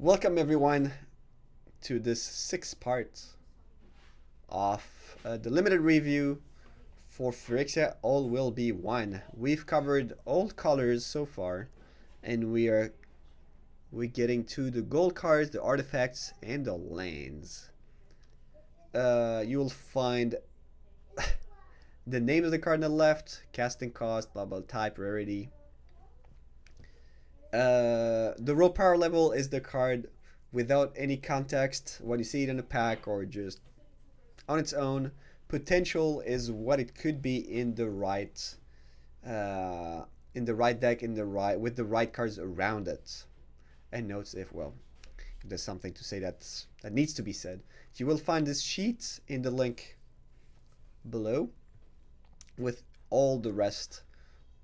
Welcome everyone to this sixth part of the limited review for Phyrexia All Will Be One. We've covered all colors so far, and we're getting to the gold cards, the artifacts, and the lands. You'll find the name of the card on the left, casting cost, blah blah, type, rarity. The raw power level is the card without any context, when you see it in a pack or just on its own. Potential is what it could be in the right deck, with the right cards around it. And notes if there's something to say that needs to be said. You will find this sheet in the link below with all the rest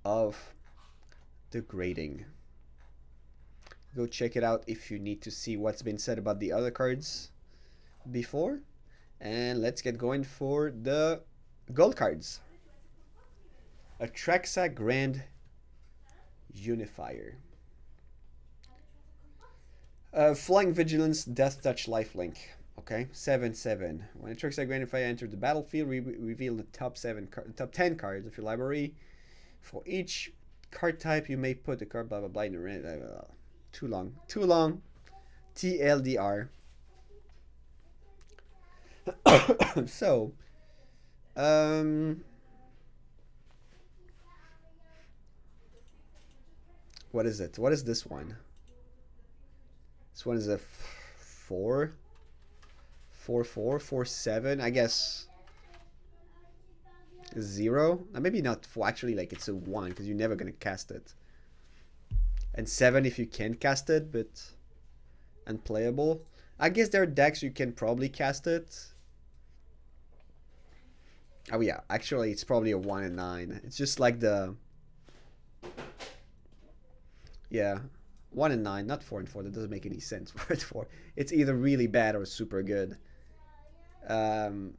of the grading. Go check it out if you need to see what's been said about the other cards before. And let's get going for the gold cards. A Phyrexia Grand Unifier. Flying Vigilance, Death Touch, Lifelink. Okay, 7/7. When a Phyrexia Grand Unifier enters the battlefield, reveal the top 10 cards of your library. For each card type, you may put the card blah blah blah in the too long. TLDR. So, what is it? What is this one? This one is a 4, 4, 4, 4, 7. I guess 0. Maybe not 4. Actually, like it's a 1 because you're never gonna cast it. And 7 if you can cast it, but unplayable. I guess there are decks you can probably cast it. Oh yeah, actually it's probably a 1 and 9. It's just like the... Yeah, 1 and 9, not 4 and 4. That doesn't make any sense. 4 and 4. It's either really bad or super good. It's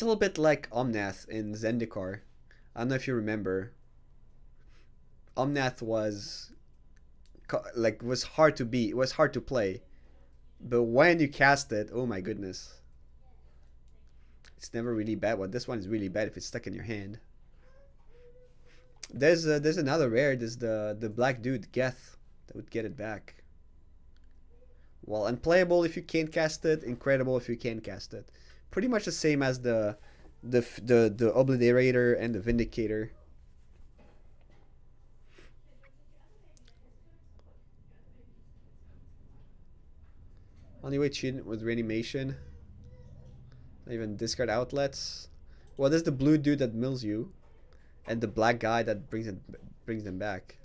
a little bit like Omnath in Zendikar. I don't know if you remember. Omnath was hard to beat. It was hard to play, but when you cast it, oh my goodness, it's never really bad. Well, this one is really bad if it's stuck in your hand. There's another rare. There's the black dude Geth that would get it back. Well, unplayable if you can't cast it. Incredible if you can cast it. Pretty much the same as the Obliterator and the Vindicator. Only way cheating with reanimation. Not even discard outlets. Well, there's the blue dude that mills you, and the black guy that brings them back.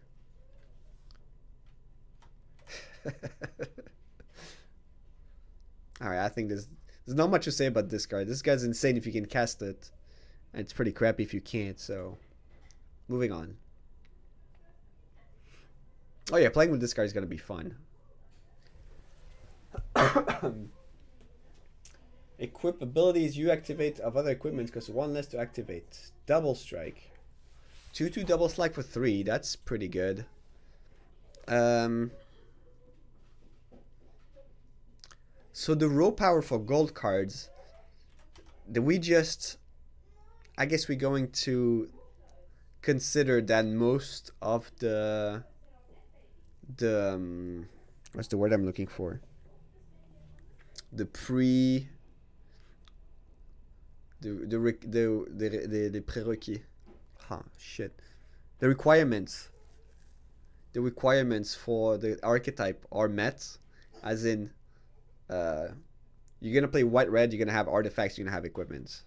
All right, I think there's not much to say about this card. This guy's insane if you can cast it, and it's pretty crappy if you can't. So, moving on. Oh yeah, playing with this card is gonna be fun. Equip abilities you activate of other equipment because 1 less to activate. Double strike. 2/2 double strike for 3. That's pretty good. So the raw power for gold cards. I guess we're going to consider that most of the what's the word I'm looking for? The prerequis. Shit. The requirements for the archetype are met, as in you're gonna play white red, you're gonna have artifacts, you're gonna have equipment.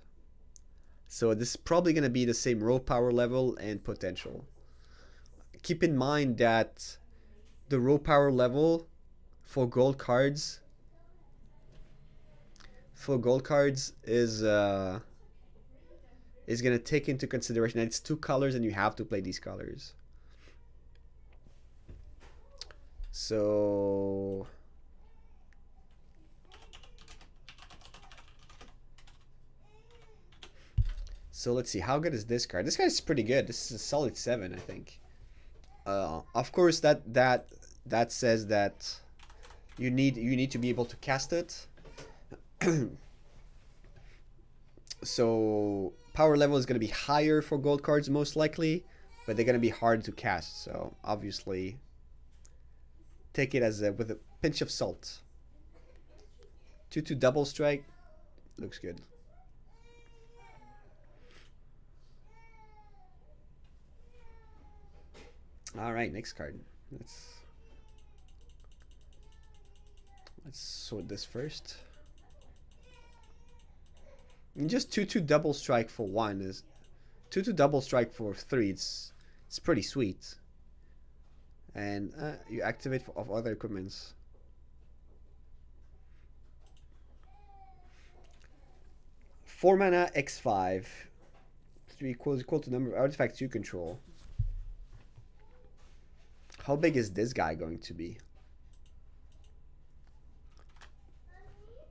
So this is probably gonna be the same raw power level and potential. Keep in mind that the raw power level for gold cards is gonna take into consideration that it's 2 colors and you have to play these colors. So let's see, how good is this card? This card is pretty good. This is a solid 7, I think. Of course, that that says that you need to be able to cast it. So power level is going to be higher for gold cards most likely, but they're going to be hard to cast. So obviously, take it as with a pinch of salt. 2/2 double strike looks good. All right, next card. Let's sort this first. And just 2/2 double strike for 1 is 2/2 double strike for 3. It's pretty sweet. And you activate of other equipments. 4 mana X5. Equal to the number of artifacts you control. How big is this guy going to be?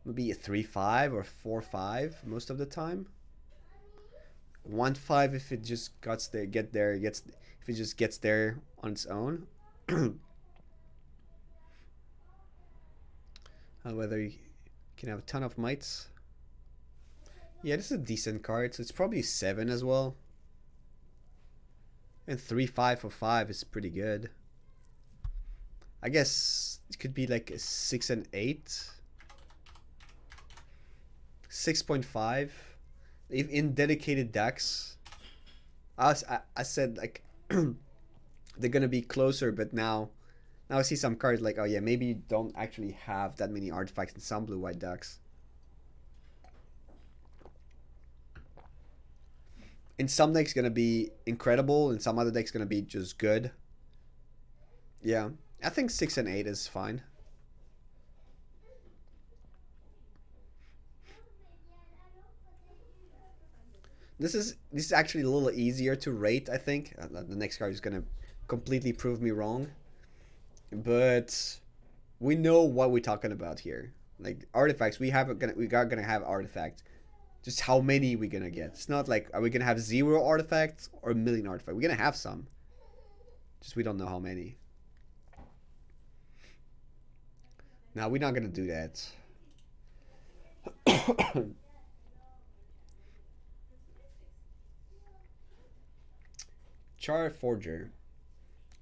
Maybe a 3/5 or 4/5 most of the time. 1/5 if it just if it just gets there on its own. Whether you can have a ton of mites. Yeah, this is a decent card, so it's probably 7 as well. And 3/5 for 5 is pretty good. I guess it could be like a 6 and 8. 6.5. If in dedicated decks, I said like they're gonna be closer, but now I see some cards like, oh yeah, maybe you don't actually have that many artifacts in some blue-white decks. In some decks gonna be incredible, in some other decks gonna be just good. Yeah, I think 6 and 8 is fine. This is actually a little easier to rate, I think. The next card is gonna completely prove me wrong, but we know what we're talking about here. Like artifacts, we are gonna have artifacts. Just how many we gonna get? It's not like, are we gonna have 0 artifacts or 1,000,000 artifacts? We're gonna have some. Just we don't know how many. Now we're not gonna do that. Char Forger.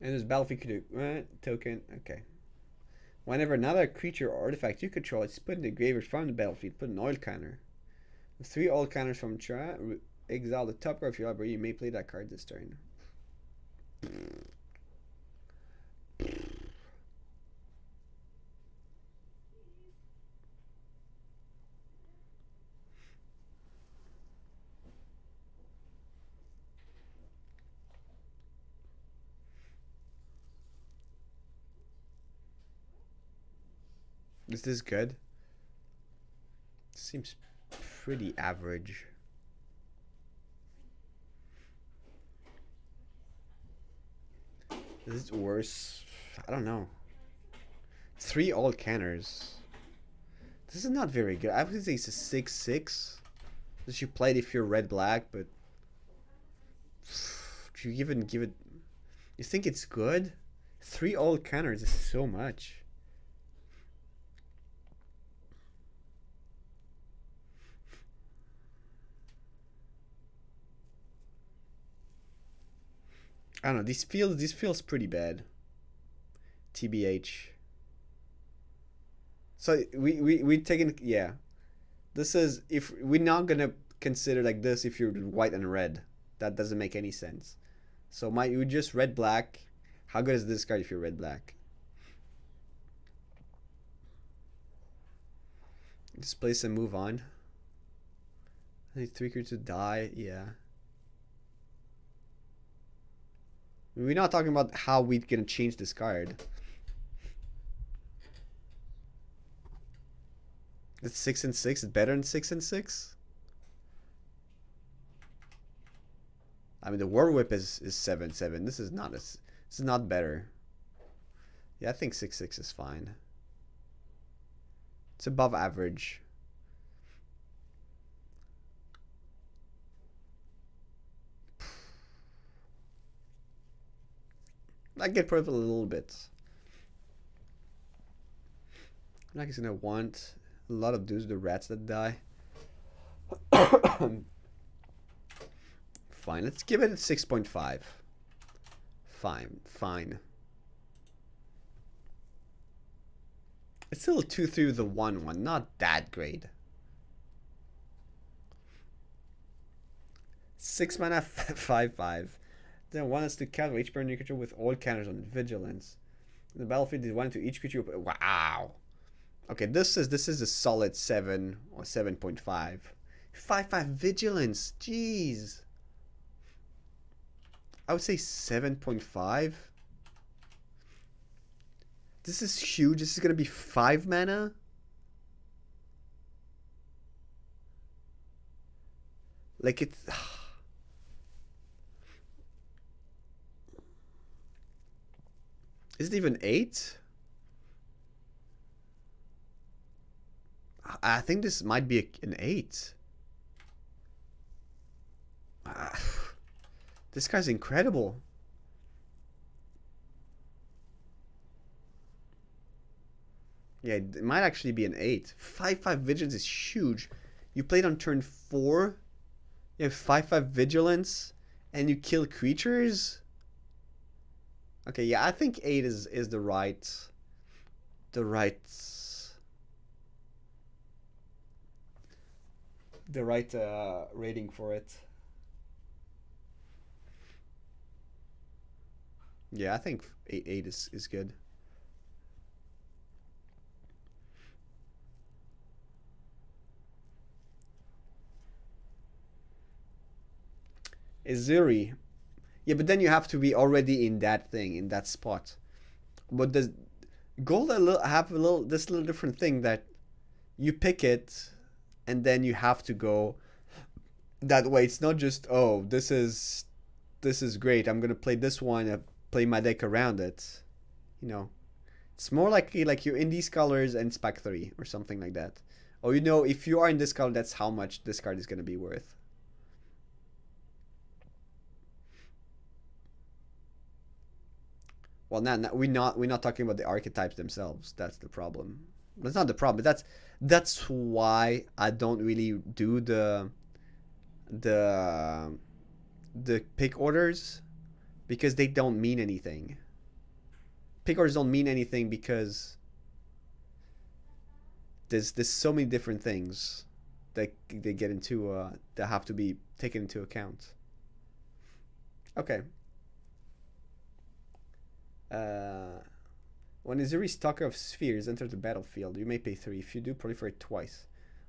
And this battlefield could do token. Okay. Whenever another creature or artifact you control is put in the graveyard from the battlefield, put an oil counter. With 3 oil counters from Char, exile the top card of your library. You may play that card this turn. Is this good? Seems pretty average. Is it worse? I don't know. 3 all canners. This is not very good. I would say it's a 6/6. That you play it if you're red-black, but do you even give it? You think it's good? 3 all canners is so much. I don't know. This feels pretty bad. TBH. So we taking, yeah. This is, if we're not gonna consider like this if you're white and red. That doesn't make any sense. So you just red black. How good is this card if you're red black? Displace and move on. I need 3 creatures to die. Yeah. We're not talking about how we're gonna change this card. It's 6 and 6. It's better than 6 and 6. I mean, the War Whip is 7/7. This is not better. Yeah, I think 6/6 is fine. It's above average. I get probably a little bit. Like he's gonna want a lot of the rats that die. Fine, let's give it a 6.5. Fine, fine. It's still a 2-3 with the 1-1, not that great. 6 mana, 5-5. Then 1 is to counter each burn you control with all counters on vigilance. In the battlefield is 1 to each creature. Wow. Okay, this is a solid 7 or 7.5. 5-5 vigilance. Jeez. I would say 7.5. This is huge. This is gonna be 5 mana. Like it's. Is it even 8? I think this might be an 8. This guy's incredible. Yeah, it might actually be an 8. 5-5 vigilance is huge. You played on turn 4. You have 5-5 vigilance, and you kill creatures. Okay, yeah, I think 8 is the right rating for it. Yeah, I think 8 is good. Izuri. Yeah, but then you have to be already in that thing, in that spot. But does gold have this little different thing that you pick it, and then you have to go that way. It's not just, oh, this is great. I'm gonna play this one, play my deck around it. You know, it's more likely like you're in these colors and spec 3 or something like that. Or if you are in this color, that's how much this card is gonna be worth. Well, we're not talking about the archetypes themselves. That's the problem. That's not the problem. That's why I don't really do the pick orders, because they don't mean anything. Pick orders don't mean anything because there's so many different things that they get into that have to be taken into account. Okay. When Izuri Stalker of Spheres enters the battlefield, you may pay 3. If you do, proliferate twice.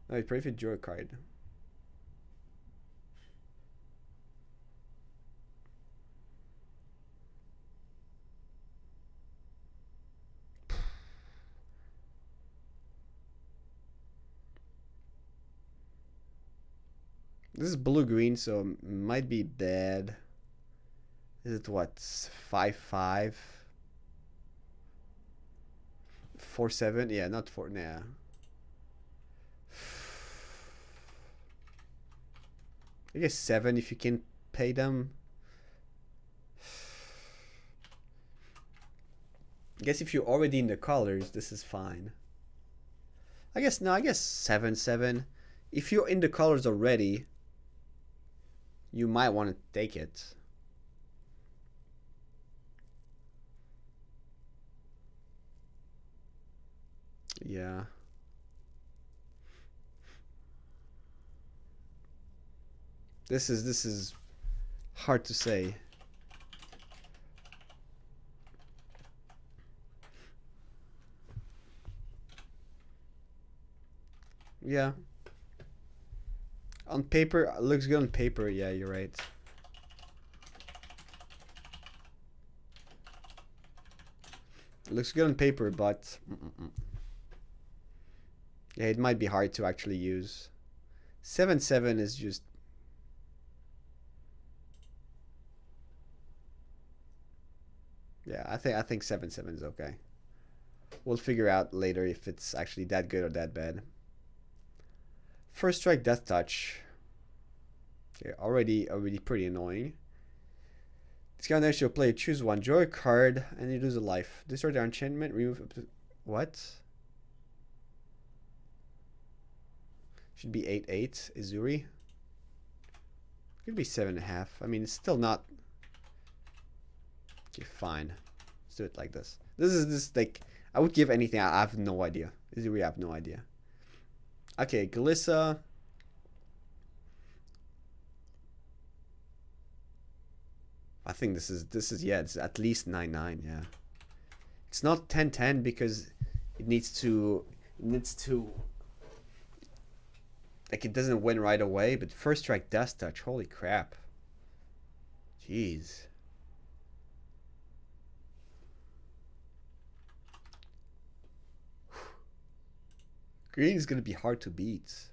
No, you proliferate draw a card. This is blue-green, so it might be bad. Is it what? 5-5? 4-7? Yeah, not 4. Nah. I guess 7 if you can pay them. I guess if you're already in the colors, this is fine. I guess 7-7. If you're in the colors already, you might want to take it. Yeah. This is hard to say. Yeah. On paper, looks good on paper. Yeah, you're right. Looks good on paper, but yeah, it might be hard to actually use. 7-7 is just. Yeah, I think 7-7 is okay. We'll figure out later if it's actually that good or that bad. First strike, death touch. Okay, already pretty annoying. This guy next to a player, choose one, draw a card, and you lose a life. Destroy their enchantment, remove up to. What? Should be 8/8. Izuri. Could be 7.5. I mean, it's still not. Okay, fine. Let's do it like this. This is just like, I would give anything. I have no idea. Izuri, I have no idea. Okay, Galissa. I think this is yeah, it's at least 9/9, yeah. It's not 10/10 because it needs to like, it doesn't win right away, but first strike Death Touch, holy crap. Jeez. Green is gonna be hard to beat.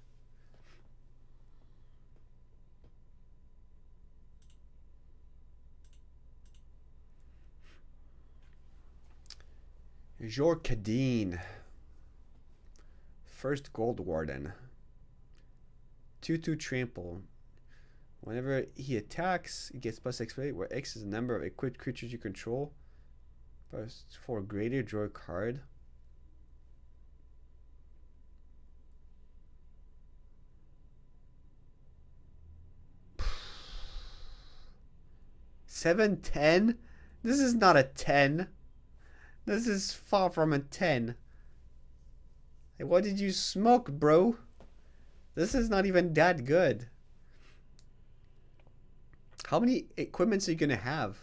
Jorkadine. First Gold Warden. 2/2 trample. Whenever he attacks, he gets plus X8, where X is the number of equipped creatures you control. Plus 4 greater, draw a card. $7.10? This is not a 10. This is far from a 10. Hey, what did you smoke, bro? This is not even that good. How many equipments are you gonna have?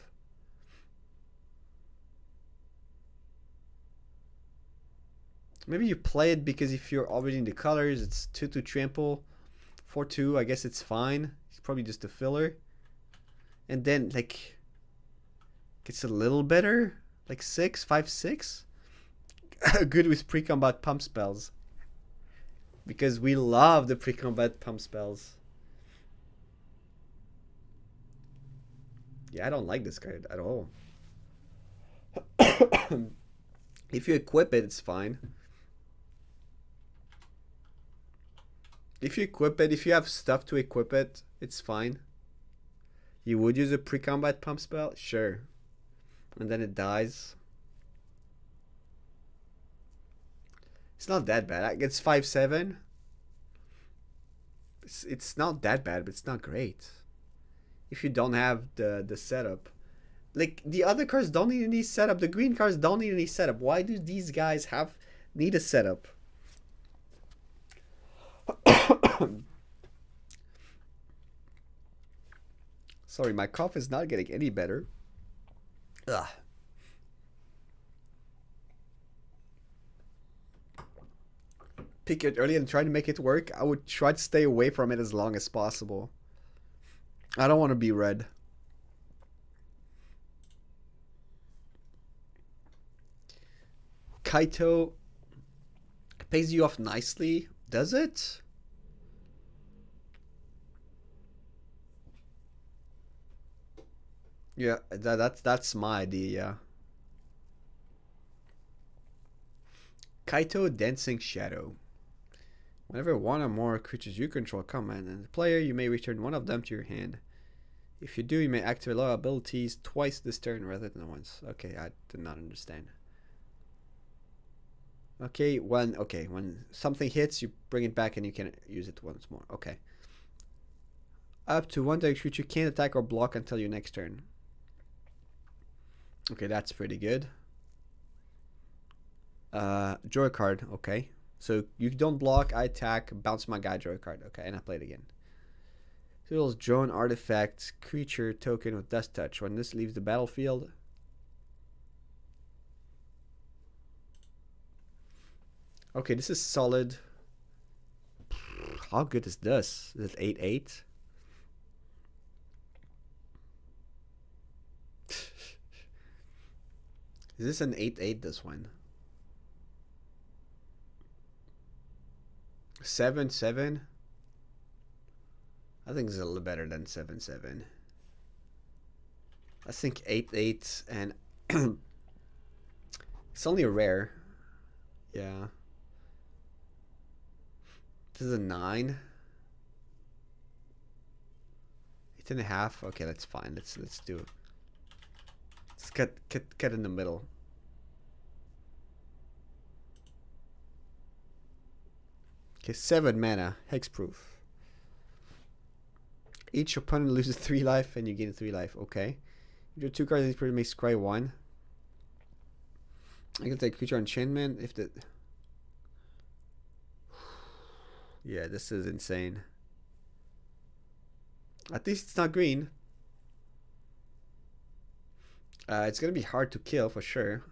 Maybe you play it because if you're already in the colors, it's 2/2 trample. 4/2, I guess it's fine. It's probably just a filler. And then, like, gets a little better. Like 6, 5, 6. Good with pre-combat pump spells. Because we love the pre-combat pump spells. Yeah, I don't like this card at all. If you equip it, it's fine. If you equip it, if you have stuff to equip it, it's fine. You would use a pre-combat pump spell? Sure. And then it dies. It's not that bad. It's 5/7. It's not that bad, but it's not great. If you don't have the setup. Like, the other cards don't need any setup. The green cards don't need any setup. Why do these guys need a setup? Sorry, my cough is not getting any better. Ugh. Pick it early and try to make it work. I would try to stay away from it as long as possible. I don't want to be red. Kaito pays you off nicely. Does it? Yeah, that's my idea. Kaito Dancing Shadow. Whenever one or more creatures you control command and the player, you may return one of them to your hand. If you do, you may activate all abilities twice this turn rather than once. Okay, I did not understand. Okay, when something hits, you bring it back and you can use it once more. Okay. Up to one target creature can't attack or block until your next turn. Okay, that's pretty good. Draw a card. Okay. So you don't block, I attack, bounce my guy, draw a card. Okay, and I play it again. Tools, draw an artifact, creature, token with Death Touch. When this leaves the battlefield. Okay, this is solid. How good is this? Is it 8/8? Is this an 8/8, this one? 7/7? I think it's a little better than 7/7. I think 8/8 and it's only a rare. Yeah. This is a 9. 8.5. Okay, that's fine. Let's do it. Let's cut in the middle. Okay, 7 mana, hexproof. Each opponent loses 3 life and you gain 3 life. Okay. You draw 2 cards and pretty makes scry 1. I can take creature enchantment if the. Yeah, this is insane. At least it's not green. It's gonna be hard to kill for sure.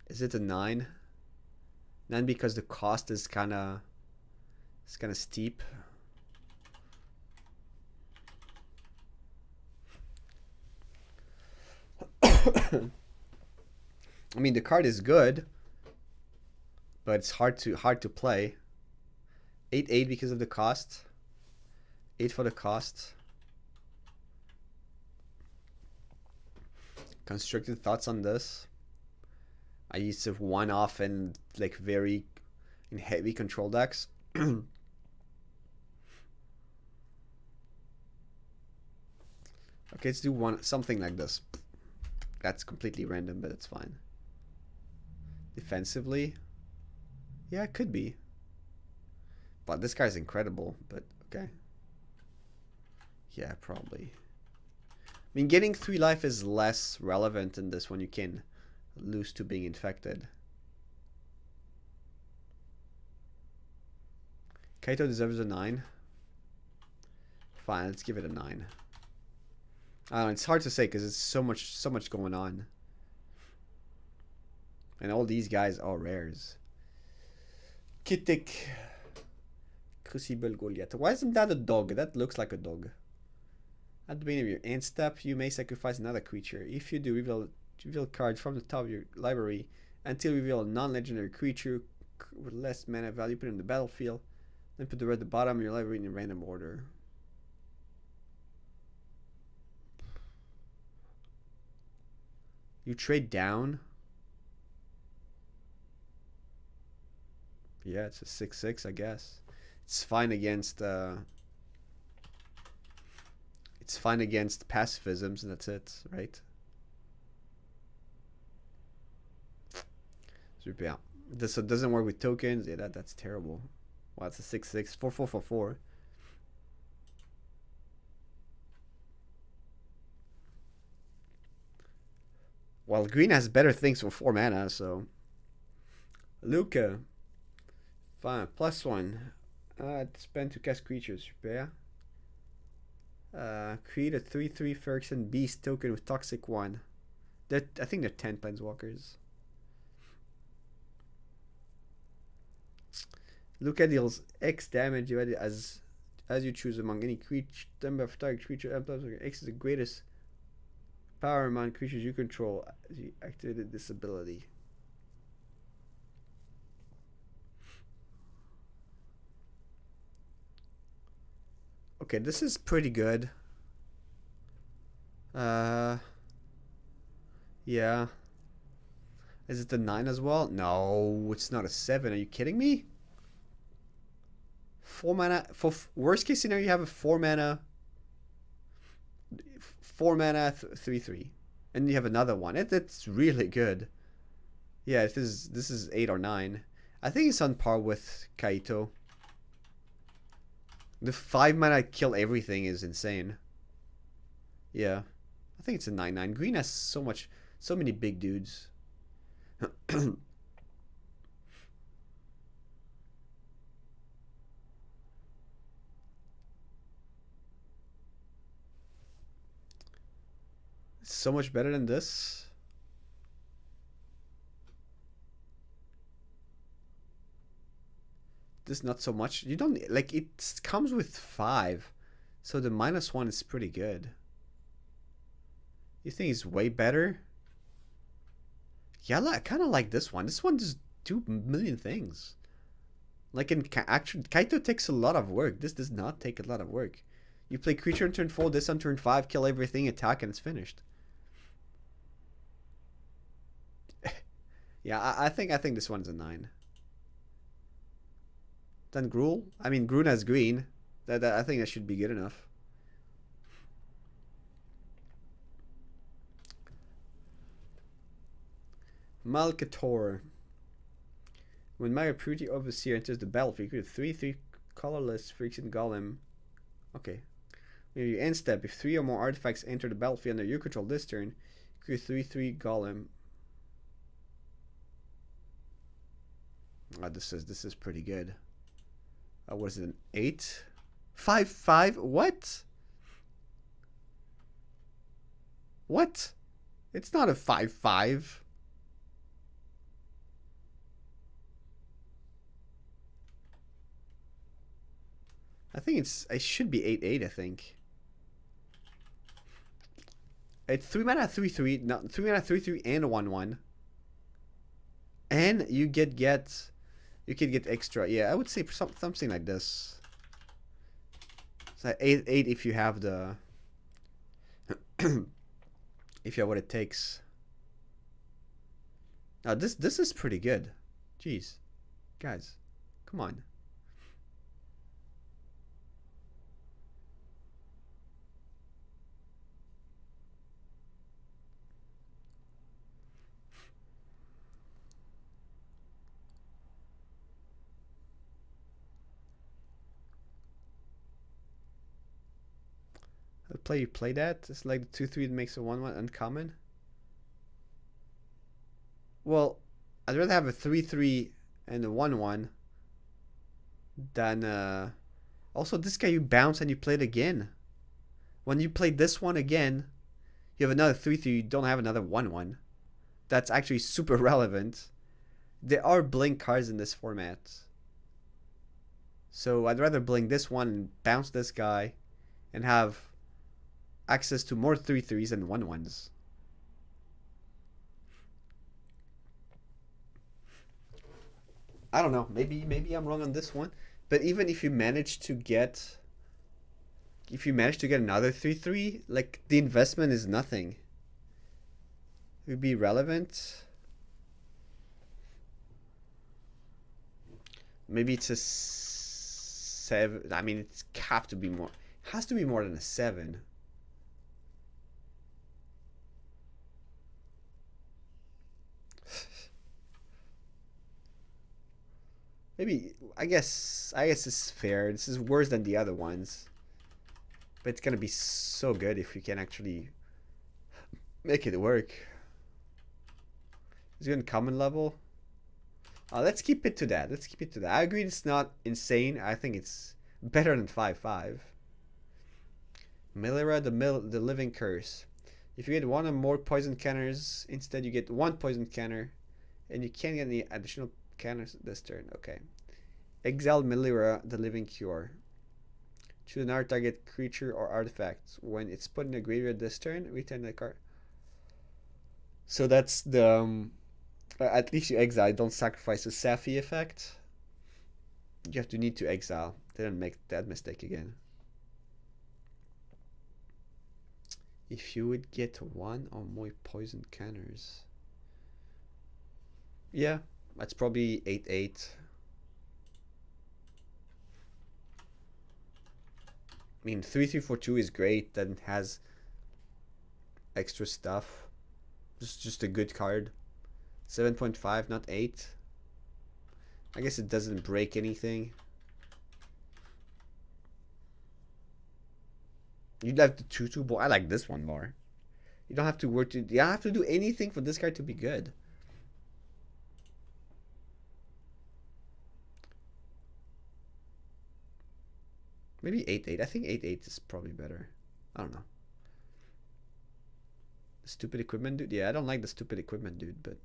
Is it a 9? 9 because the cost is kinda steep. I mean, the card is good, but it's hard to play. 8/8 because of the cost. 8 for the cost. Constricted thoughts on this. I used to one off in like in heavy control decks. Okay, let's do something like this. That's completely random, but it's fine. Defensively, yeah, it could be. But this guy's incredible. But okay. Yeah, probably. I mean, getting 3 life is less relevant in this when you can lose to being infected. Kaito deserves a 9. Fine, let's give it a 9. I don't know, it's hard to say because it's so much going on. And all these guys are rares. Kitik. Crucible Goliath. Why isn't that a dog? That looks like a dog. At the beginning of your end step, you may sacrifice another creature. If you do, reveal cards from the top of your library until you reveal a non-legendary creature with less mana value. Put it in the battlefield. Then put the red at the bottom of your library in a random order. You trade down. Yeah, it's a 6/6, I guess. It's fine against pacifisms, and that's it, right? Super. So it doesn't work with tokens. Yeah, that's terrible. Wow, it's a 6/6, 4/4/4. Well, green has better things for 4 mana, so. Luca. Fine, +1. Spend to cast creatures. Super. Create a 3/3 Phyrexia Beast token with Toxic 1. I think they're 10 Planeswalkers. Luca deals X damage as you choose among any creature number of target creature. X is the greatest power among creatures you control as you activated this ability. Okay, this is pretty good. Yeah. Is it the 9 as well? No, it's not a 7. Are you kidding me? 4 mana. For worst case scenario, you have a 4 mana 3/3. And you have another one. It's really good. Yeah, this is 8 or 9. I think it's on par with Kaito. The 5 mana kill everything is insane. Yeah. I think it's a 9/9. Green has so many big dudes. So much better than this. This not so much. You don't like it comes with 5. So the -1 is pretty good. You think it's way better? Yeah, I kind of like this one. This one does 2,000,000 things. Like actually, Kaito takes a lot of work. This does not take a lot of work. You play creature on turn 4, this on turn 5, kill everything, attack, and it's finished. Yeah, I think this one's a 9. Then Gruul. I mean, Gruul has green. I think that should be good enough. Malcator. When my Pruity Overseer enters the battlefield, you create 3/3 colorless Phyrexian Golem. Okay. Maybe you end step. If 3 or more artifacts enter the battlefield under your control this turn, create 3/3 Golem. Oh, this is pretty good. What is it? An 8? 5/5? What? What? It's not a 5/5. I think it should be 8/8, I think. It's 3 mana 3/3, not 3 mana 3/3 and a 1/1. And you could get extra. Yeah, I would say something like this. It's like 8/8 if you have the if you have what it takes. Now this is pretty good. Jeez. Guys, come on. You play that? It's like the 2/3 that makes a 1/1 uncommon. Well, I'd rather have a 3/3 and a 1/1 than also this guy you bounce and you play it again. When you play this one again, you have another 3/3, you don't have another 1/1. That's actually super relevant. There are blink cards in this format. So I'd rather blink this one and bounce this guy and have access to more 3/3s and 1/1s. I don't know. Maybe I'm wrong on this one. But even if you manage to get another 3/3, like the investment is nothing. It would be relevant. Maybe it's a 7. I mean, it has to be more. It has to be more than a 7. Maybe I guess it's fair. This is worse than the other ones, but it's gonna be so good if you can actually make it work. Is it in common level? Let's keep it to that. I agree it's not insane. I think it's better than 5/5. Melira, the Living Curse. If you get one or more poison counters, instead you get one poison counter, and you can't get any additional counters this turn. Okay. Exile Melira, the Living Cure. Choose another target creature or artifact. When it's put in the graveyard this turn, return the card. So that's the at least you exile. Don't sacrifice the Safi effect. You have to need to exile. Didn't make that mistake again. If you would get one or more poison counters. Yeah, that's probably 8/8. I mean, 3/3/4/2 is great. That has extra stuff. Just a good card. 7.5, not 8. I guess it doesn't break anything. You'd have the 2/2 ball. I like this one more. You don't have to work to. You don't have to do anything for this card to be good. Maybe 8/8. I think 8/8 is probably better. I don't know. The stupid equipment dude. Yeah, I don't like the stupid equipment dude, but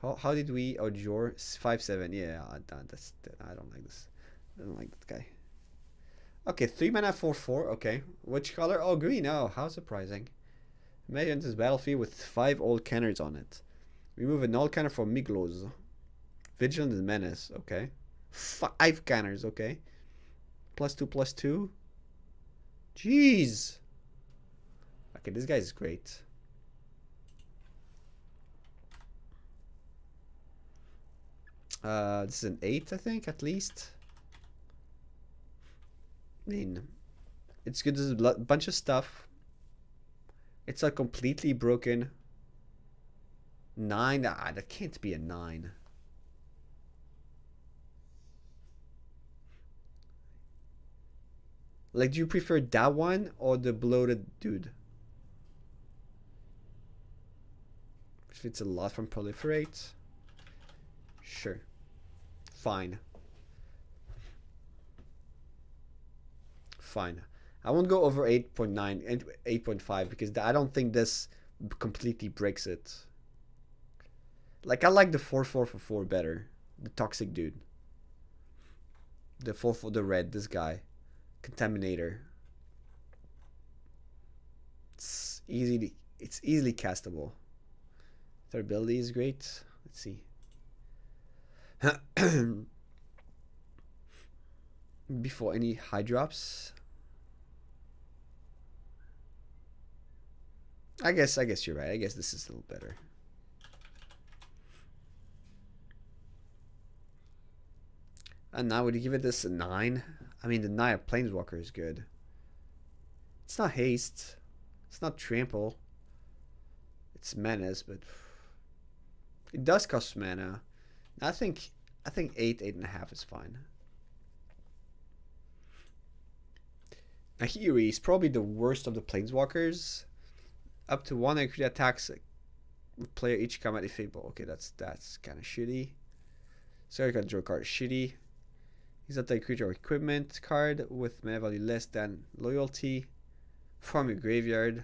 how did we outjure 5/7? Yeah, I don't like this. I don't like that guy. Okay, 3 mana 4/4. Okay, which color? Oh, green. Oh, how surprising. May enter this battlefield with 5 old counters on it. Remove an old counter for Miglos. Vigilant and Menace. Okay. 5 counters. Okay. +2/+2. Jeez. Okay, this guy is great. This is an 8, I think, at least. I mean, it's good. There's a bunch of stuff. It's not completely broken. 9? Ah, that can't be a 9. Like, do you prefer that one or the bloated dude? If it's a lot from proliferate. Sure. Fine. Fine. I won't go over 8.9 and 8.5 because I don't think this completely breaks it. Like, I like the 4-4-4 better. The toxic dude. The 4 the red, this guy. Contaminator. It's easily castable. Their ability is great. Let's see. Before any high drops. I guess you're right. I guess this is a little better. And now would you give it this a 9? I mean, the 9 of Planeswalker is good. It's not haste. It's not trample. It's menace, but it does cost mana. I think 8.5 is fine. Now here is probably the worst of the Planeswalkers. Up to 1 accurate attacks player each combat if able. Okay, that's kind of shitty. So I got draw card shitty. He's not a creature or equipment card with mana value less than loyalty. From your graveyard.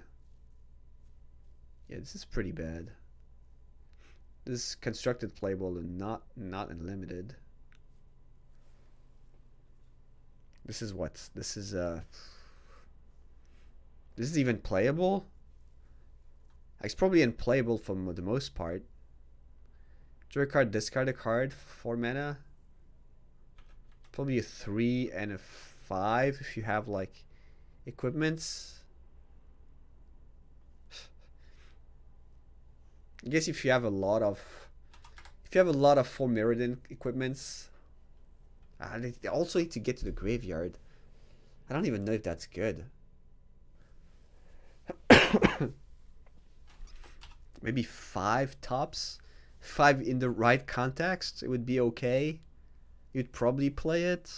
Yeah, this is pretty bad. This is constructed playable and not unlimited. This is what? This is even playable? It's probably unplayable for the most part. Draw a card, discard a card, 4 mana. Probably a 3 and a 5 if you have like equipments. I guess if you have a lot of 4 Mirrodin equipments. They also need to get to the graveyard. I don't even know if that's good. Maybe 5 tops. 5 in the right context. It would be okay. You'd probably play it.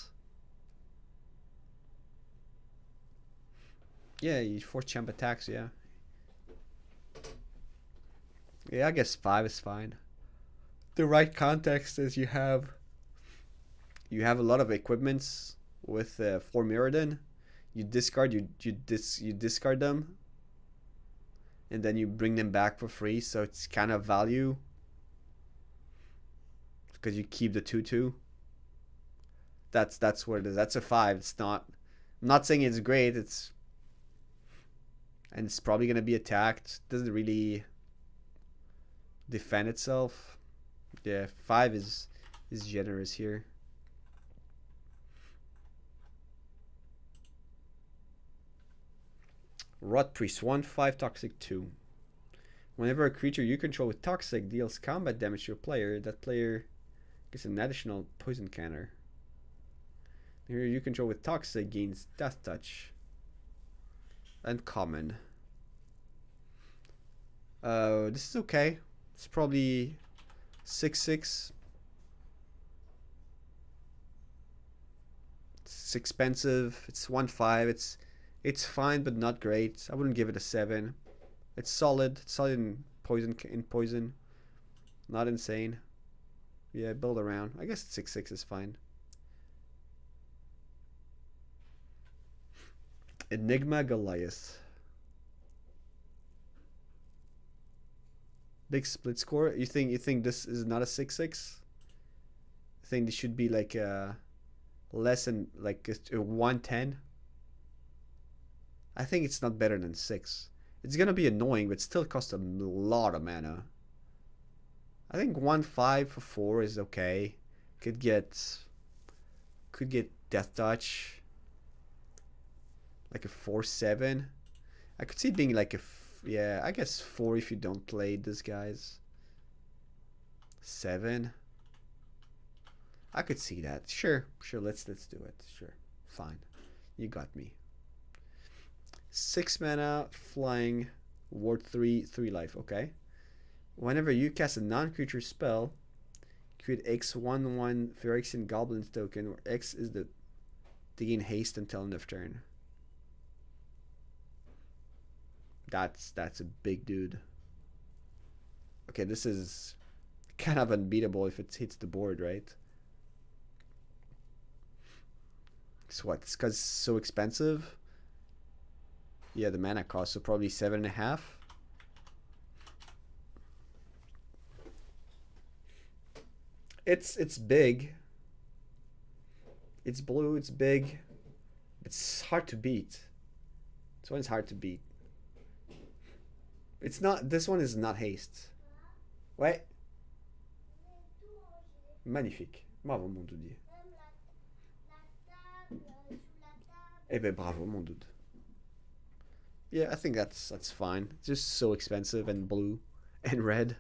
Yeah, you 4 champ attacks, yeah. Yeah, I guess 5 is fine. The right context is you have a lot of equipments with 4 Mirrodin. You discard you discard them, and then you bring them back for free. So it's kind of value because you keep the 2/2. That's what it is. That's a 5. It's not. I'm not saying it's great. It's probably gonna be attacked. Doesn't really defend itself. Yeah, 5 is generous here. Rot Priest 1/5 toxic 2. Whenever a creature you control with toxic deals combat damage to a player, that player gets an additional poison counter. Here you control with toxic gains death touch. Uncommon. This is okay. It's probably 6/6. It's expensive. It's 1/5. It's fine, but not great. I wouldn't give it a 7. It's solid. It's solid in poison. Not insane. Yeah, build around. I guess 6/6 is fine. Enigma Goliath. Big split score. You think this is not a 6/6? I think this should be like less than like a 1/10. I think it's not better than 6. It's gonna be annoying, but still costs a lot of mana. I think 1/5 for 4 is okay. Could get death touch. Like a 4/7. I could see it being like a yeah, I guess 4 if you don't play these guys. 7. I could see that. Sure, let's do it. Sure. Fine. You got me. 6 mana, flying, ward 3, 3 life, okay. Whenever you cast a non-creature spell, create X 1/1 Phyrexian Goblins token, where X is the to gain haste until end of turn. That's a big dude. Okay, this is kind of unbeatable if it hits the board, right? It's what? It's because it's so expensive. Yeah, the mana cost, so probably 7.5. It's big. It's blue. It's big. It's hard to beat. This one is hard to beat. It's not. This one is not haste. Ouais. Magnifique. Bravo, mon doudie. Eh ben, bravo, mon dude. Yeah, I think that's fine. It's just so expensive and blue and red.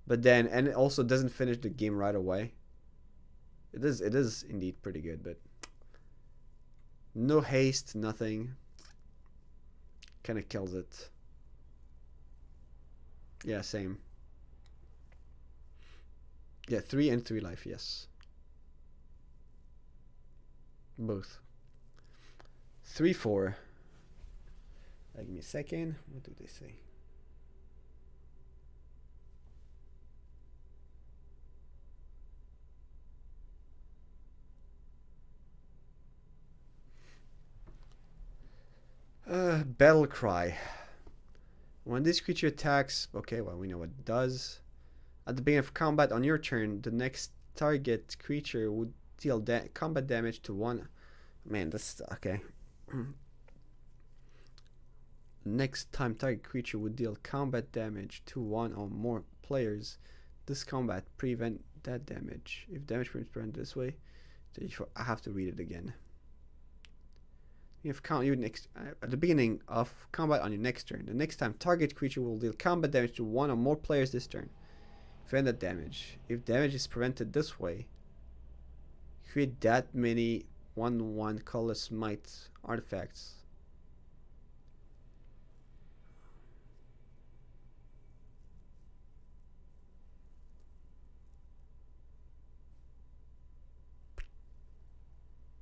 But then, and it also doesn't finish the game right away. It is indeed pretty good, but no haste, nothing. Kind of kills it. Yeah, same. Yeah, 3 and 3 life, yes. Both. 3/4. Give me a second. What do they say? Battle Cry. When this creature attacks, okay, well, we know what it does. At the beginning of combat on your turn, the next target creature would deal combat damage to one. Man, this okay. Next time target creature would deal combat damage to one or more players. This combat prevent that damage. If damage is prevented this way, I have to read it again. You have at the beginning of combat on your next turn. The next time target creature will deal combat damage to one or more players this turn. Prevent that damage. If damage is prevented this way, create that many 1/1 colorless might artifacts.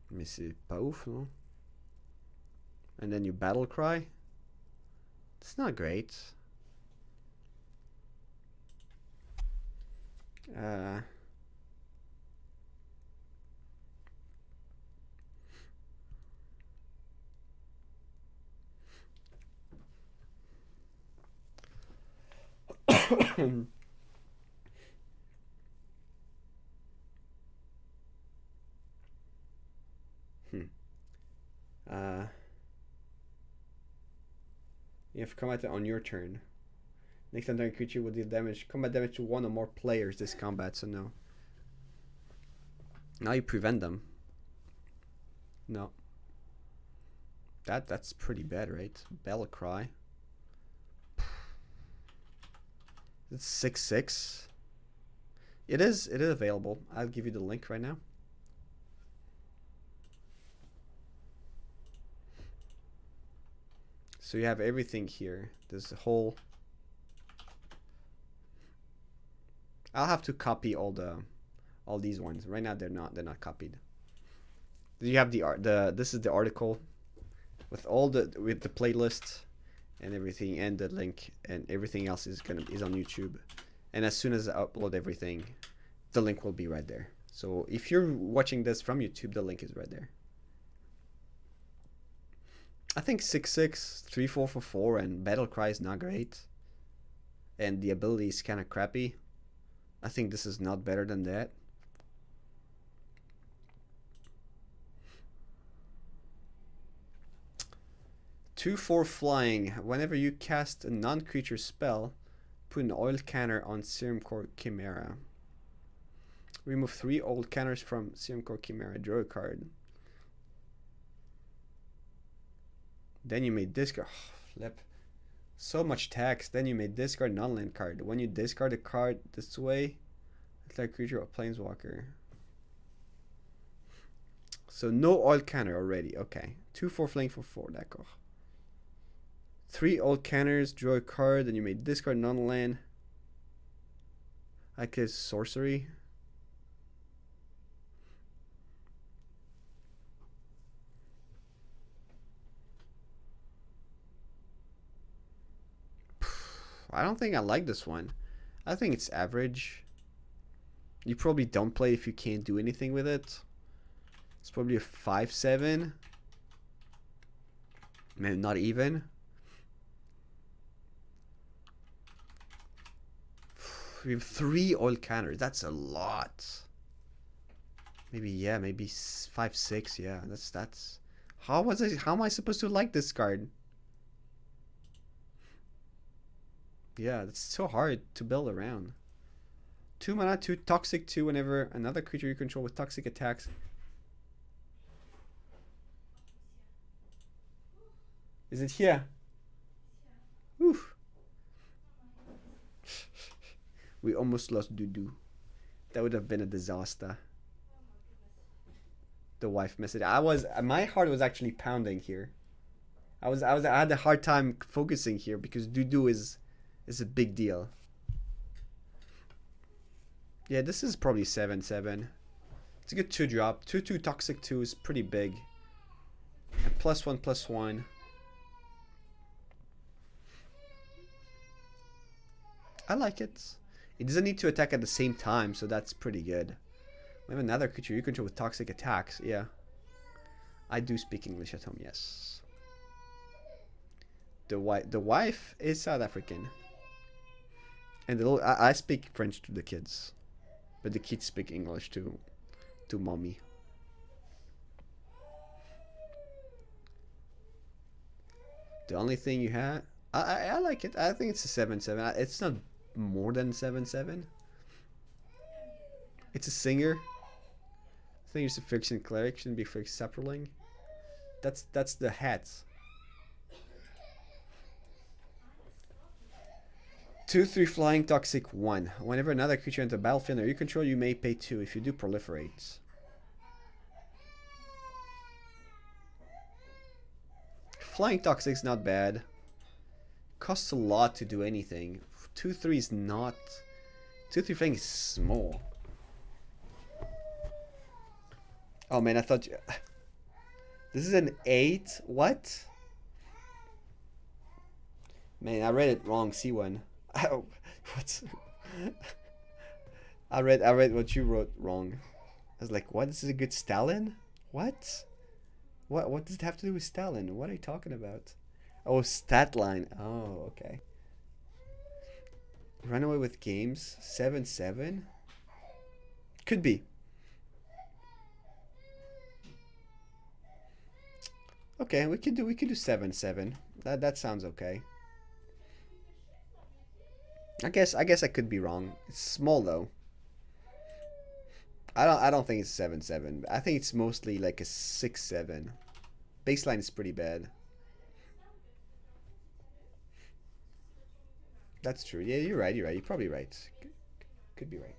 Mais c'est pas ouf, non? And then you battle cry. It's not great. You have combat on your turn. Next time target creature will deal combat damage to one or more players this combat, so no. Now you prevent them. No. That's pretty bad, right? Battle Cry. It's 6/6. It is available. I'll give you the link right now. So you have everything here. There's a whole. I'll have to copy all these ones. Right now they're not copied. You have this is the article with all the playlist and everything, and the link, and everything else is on YouTube. And as soon as I upload everything, the link will be right there. So if you're watching this from YouTube, the link is right there. I think 6/6, 3/4 for 4, and Battle Cry is not great. And the ability is kind of crappy. I think this is not better than that. Two, 4 flying. Whenever you cast a non-creature spell, put an oil canner on Serum Core Chimera. Remove 3 old canners from Serum Core Chimera. Draw a card. Then you may discard. Flip. So much text. Then you may discard non-land card. When you discard a card this way, it's like creature or planeswalker. So no oil canner already. Okay. 2/4 flying for 4. D'accord. 3 old canners, draw a card, then you may discard non-land. I guess sorcery. I don't think I like this one. I think it's average. You probably don't play if you can't do anything with it. It's probably a 5-7. Maybe not even. We have 3 oil canners. That's a lot. Maybe, yeah, maybe 5-6. Yeah, that's. How am I supposed to like this card? Yeah, it's so hard to build around. 2 mana, 2 toxic, 2 whenever another creature you control with toxic attacks. Is it here? Oof. We almost lost Dudu. That would have been a disaster. The wife message. My heart was actually pounding here. I had a hard time focusing here because Dudu is a big deal. Yeah, this is probably 7-7. It's a good 2-drop. 2/2 toxic 2 is pretty big. And +1/+1. I like it. It doesn't need to attack at the same time, so that's pretty good. We have another creature you control with toxic attacks. Yeah. I do speak English at home, yes. The wife is South African. And I speak French to the kids. But the kids speak English to mommy. The only thing you have... I like it. I think it's a 7-7. It's not more than 7-7. It's a singer. I think it's a Phyrexian cleric. Shouldn't be Phyrexia sapperling. That's the hat. 2/3 flying toxic 1. Whenever another creature enters the battlefield or you control, you may pay 2 if you do proliferate. Flying toxic's not bad. Costs a lot to do anything. 2/3 is not. 2/3 flying is small. Oh man, I thought you... This is an 8? What? Man, I read it wrong. C1. Oh, what? I read what you wrote wrong. I was like, what? This is a good Stalin? What? What does it have to do with Stalin? What are you talking about? Oh, stat line. Oh, okay. Run away with games. 7-7? Could be. Okay, we could do 7-7. That sounds okay. I guess I could be wrong. It's small though. I don't think it's 7-7. I think it's mostly like a 6-7. Baseline is pretty bad. That's true. Yeah, you're right. You're probably right. Could be right.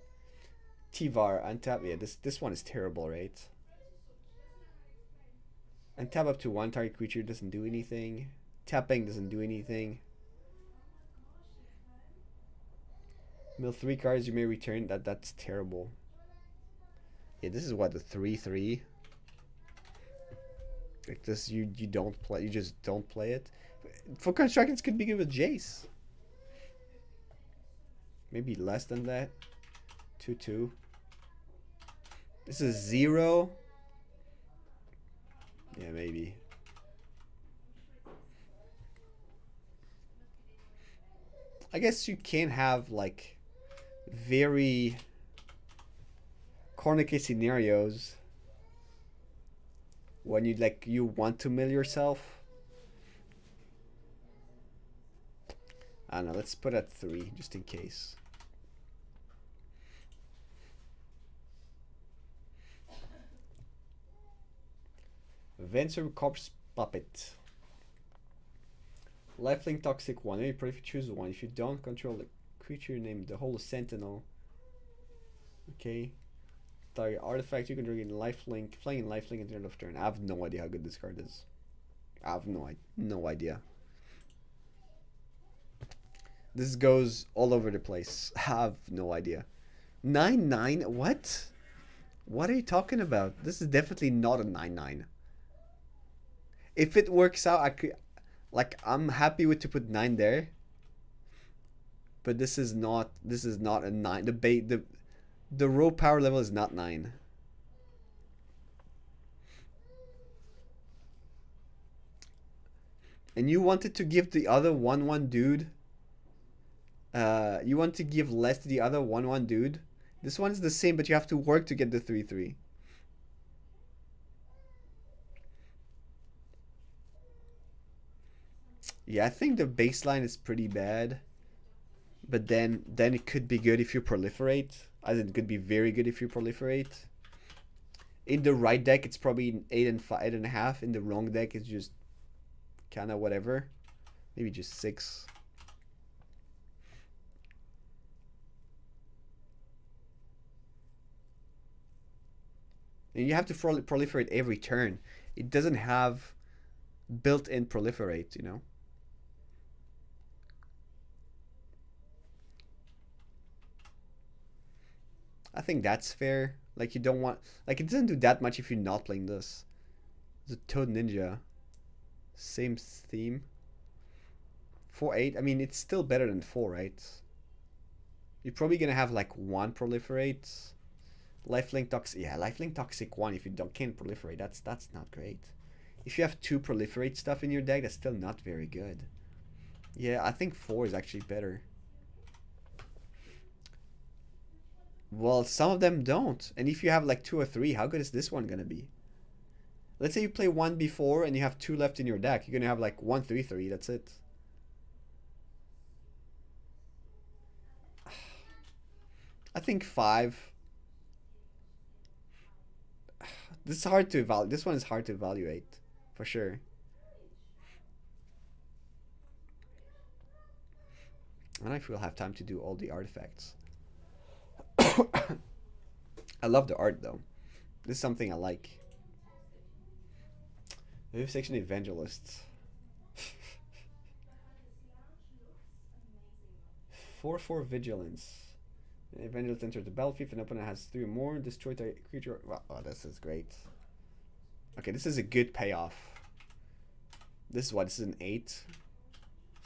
T-Var untap. Yeah, this one is terrible, right? Untap up to 1 target creature doesn't do anything. Tapping doesn't do anything. Mill 3 cards you may return. That's terrible. Yeah, this is what, the 3/3. Like this, you don't play. You just don't play it. For constructions, could be good with Jace. Maybe less than that. 2/2. This is 0. Yeah, maybe. I guess you can have like very cornicky scenarios when you want to mill yourself. I don't know, let's put at 3 just in case. Venture Corpse Puppet. Lifelink Toxic 1. If you choose one. If you don't control the creature named the Holy Sentinel. Okay. Target artifact you can drink in lifelink. Playing in lifelink at the end of turn. I have no idea how good this card is. I have no idea. This goes all over the place. I have no idea. 9-9? What? What are you talking about? This is definitely not a 9-9. If it works out, I could, like, I'm happy with to put 9 there. But this is not a 9. The row power level is not 9. And you wanted to give the other 1-1 dude. You want to give less to the other 1-1 dude. This one's the same, but you have to work to get the 3-3. Yeah, I think the baseline is pretty bad. But then it could be good if you proliferate. As it could be very good if you proliferate. In the right deck, it's probably 8 and 5, 8.5. In the wrong deck, it's just kind of whatever. Maybe just 6. And you have to proliferate every turn. It doesn't have built-in proliferate, you know. I think that's fair. Like, you don't want... Like, it doesn't do that much if you're not playing this. The Toad Ninja. Same theme. 4-8. I mean, it's still better than 4, right? You're probably going to have, like, 1 proliferate. Lifelink Toxic. Yeah, Lifelink Toxic 1 if you can't proliferate. That's not great. If you have 2 proliferate stuff in your deck, that's still not very good. Yeah, I think 4 is actually better. Well, some of them don't. And if you have like 2 or 3, how good is this one gonna be? Let's say you play 1 before and you have 2 left in your deck. You're gonna have like 1 3-3. That's it. I think 5. This is hard to evaluate. This one is hard to evaluate, for sure. I don't know if we'll have time to do all the artifacts. I love the art though. This is something I like. Vivisection Evangelists. 4-4 Vigilance. An evangelist enters the battlefield. If an opponent has 3 or more, destroy the creature. Wow, oh, this is great. Okay, this is a good payoff. This is what? This is an 8.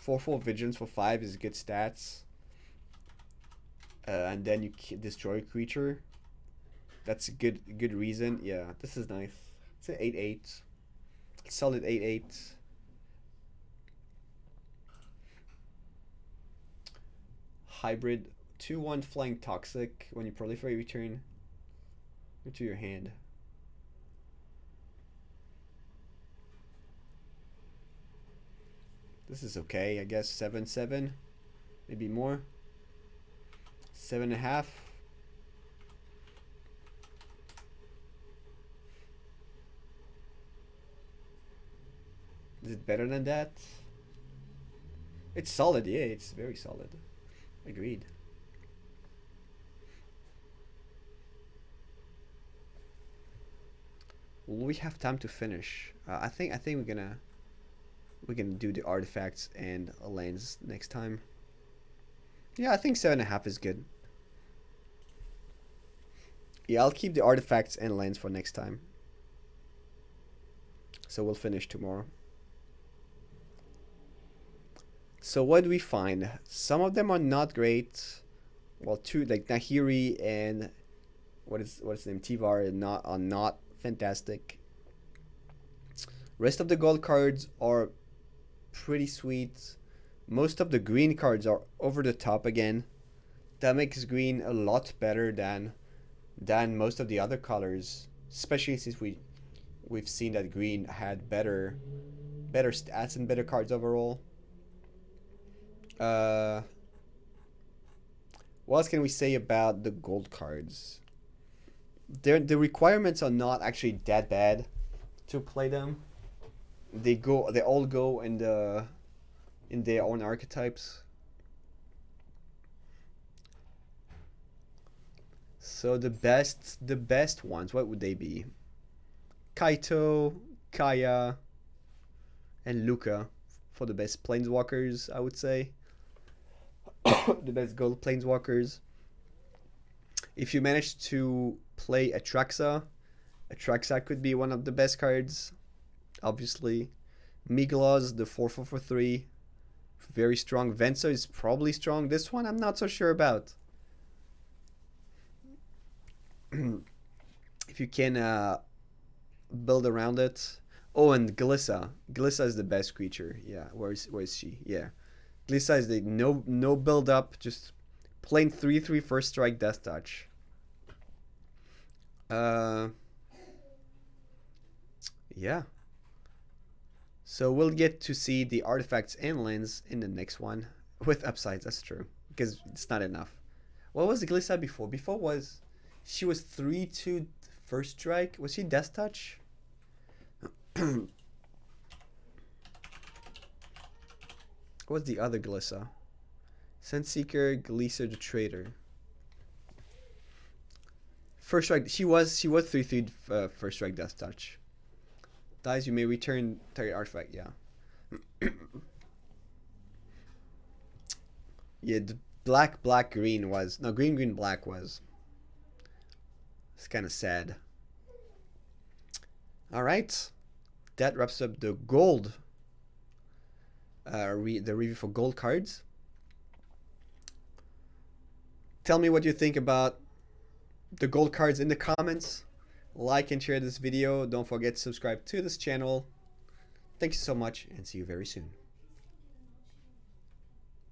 4-4 Vigilance for 5 is good stats. And then you destroy a creature. That's a good reason. Yeah, this is nice. It's an 8-8. Solid 8-8. Hybrid 2-1 Flying Toxic. When you proliferate, return to your hand. This is okay, I guess. 7-7. Maybe more. 7.5. Is it better than that? It's solid, yeah, it's very solid. Agreed. Will we have time to finish? I think we're gonna do the artifacts and lanes next time. Yeah, I think 7.5 is good. Yeah, I'll keep the artifacts and lanes for next time. So we'll finish tomorrow. So what do we find? Some of them are not great. Well, 2 like Nahiri and what's his name, Tivar are not fantastic. Rest of the gold cards are pretty sweet. Most of the green cards are over the top again. That makes green a lot better than most of the other colors, especially since we've seen that green had better stats and better cards overall. What else can we say about the gold cards? The requirements are not actually that bad to play them. They all go in their own archetypes. So the best ones, what would they be? Kaito, Kaya, and Luca for the best planeswalkers, I would say. The best gold planeswalkers. If you manage to play Atraxa could be one of the best cards, obviously. Miglos, the 4/4 for 3, very strong. Venso is probably strong. This one I'm not so sure about. If you can build around it. Oh, and Glissa. Glissa is the best creature. Yeah, where's she? Yeah, Glissa is the no build up, just plain 3/3 first strike death touch. Yeah. So we'll get to see the artifacts and lands in the next one with upsides. That's true, because it's not enough. What was the Glissa before? Before was she was 3/2 first strike. Was she death touch? What's the other Glissa? Senseeker, Glissa the Trader. First strike. She was 3/3 first strike death touch. Dies, you may return target artifact. Yeah. Yeah, the black green was no green black was. It's kind of sad. All right, that wraps up the gold. The review for gold cards. Tell me what you think about the gold cards in the comments. Like and share this video. Don't forget to subscribe to this channel. Thank you so much and see you very soon.